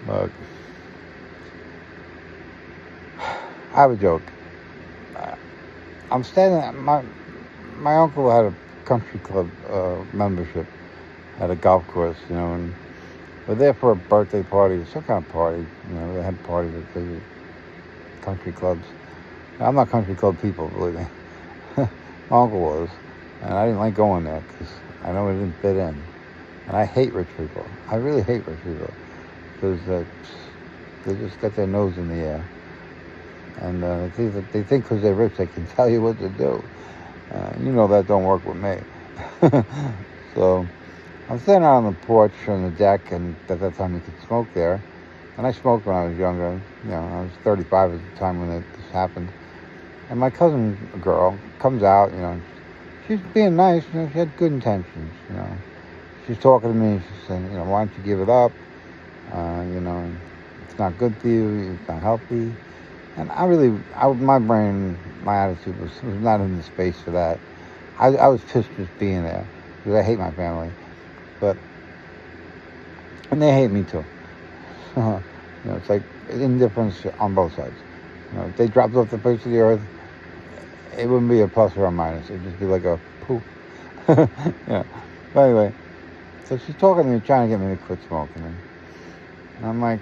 Look, I have a joke. Uh, I'm standing. My uncle had a country club membership at a golf course, and we're there for a birthday party, some kind of party. They had parties at the country clubs. I'm not country club people, believe me. My uncle was, and I didn't like going there because I know it didn't fit in. And I hate rich people. I really hate rich people because they just got their nose in the air. And they think because they're rich they can tell you what to do. That don't work with me. So I'm sitting out on the porch on the deck, and at that time you could smoke there. And I smoked when I was younger. I was 35 at the time when this happened. And my cousin girl comes out, she's being nice, she had good intentions, She's talking to me, she's saying, why don't you give it up? It's not good for you, it's not healthy. And my brain, my attitude was not in the space for that. I was pissed just being there because I hate my family. And they hate me too. It's like indifference on both sides. If they dropped off the face of the earth, it wouldn't be a plus or a minus. It'd just be like a poof. But anyway, so she's talking to me, trying to get me to quit smoking. And I'm like,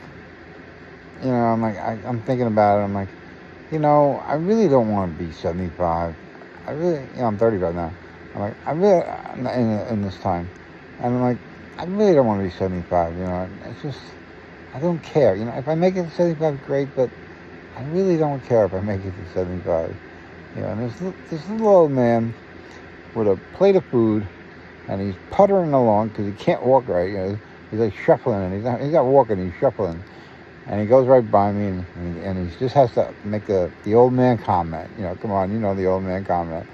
I'm thinking about it. I'm like, I really don't want to be 75. I'm 35 now. I'm like, I really, in this time. And I'm like, I really don't want to be 75, It's just, I don't care. If I make it to 75, great, but I really don't care if I make it to 75. And this little old man with a plate of food, and he's puttering along because he can't walk right. He's like shuffling, and he's not walking, he's shuffling. And he goes right by me, and he just has to make the old man comment. Come on, the old man comment.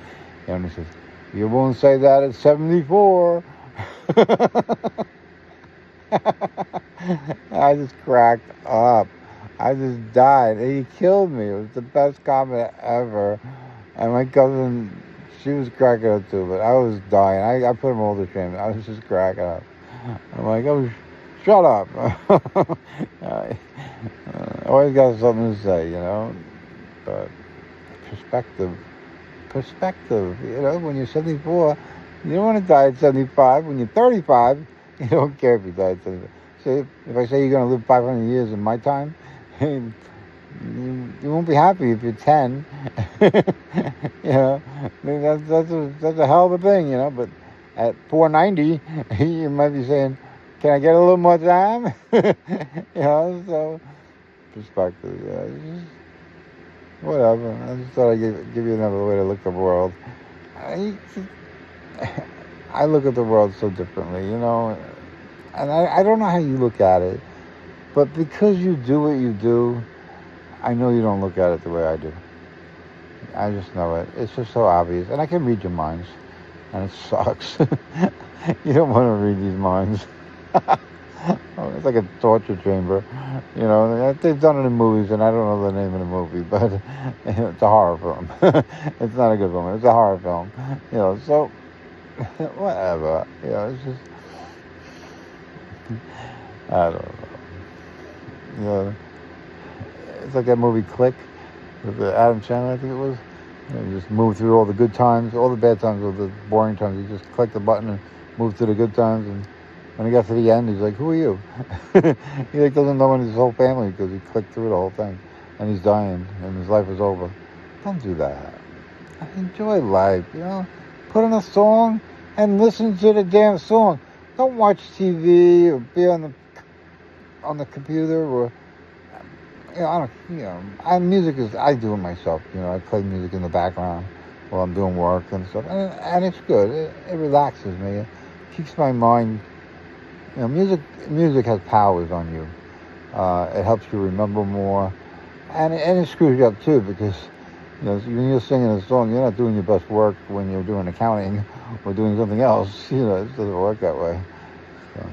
And he says, "You won't say that at 74." I just cracked up. I just died. He killed me. It was the best comment ever. And my cousin, she was cracking up too, but I was dying. I put him all to shame. I was just cracking up. I'm like, oh, shut up. Always got something to say, But perspective. When you're 74, you don't want to die at 75. When you're 35, you don't care if you die at 75. So if I say you're going to live 500 years in my time, you won't be happy if you're 10. That's a hell of a thing, But at 490, you might be saying, "Can I get a little more time?" So perspective, just whatever. I just thought I'd give you another way to look at the world. I look at the world so differently, and I don't know how you look at it, but because you do what you do, I know you don't look at it the way I do. I just know it. It's just so obvious, and I can read your minds, and it sucks. You don't want to read these minds. It's like a torture chamber, They've done it in movies, and I don't know the name of the movie, but it's a horror film. It's not a good one. It's a horror film, So whatever, It's just I don't know. It's like that movie Click with Adam Sandler, I think it was. You just move through all the good times, all the bad times, all the boring times. You just click the button and move to the good times. And when he got to the end, he's like, "Who are you?" He doesn't know his whole family because he clicked through the whole thing, and he's dying, and his life is over. Don't do that. Enjoy life, Put on a song and listen to the damn song. Don't watch TV or be on the computer or. Music is, I do it myself, I play music in the background while I'm doing work and stuff, and it's good, it relaxes me, it keeps my mind, music has powers on you, it helps you remember more, and it screws you up too, because, when you're singing a song, you're not doing your best work when you're doing accounting or doing something else, it doesn't work that way, so.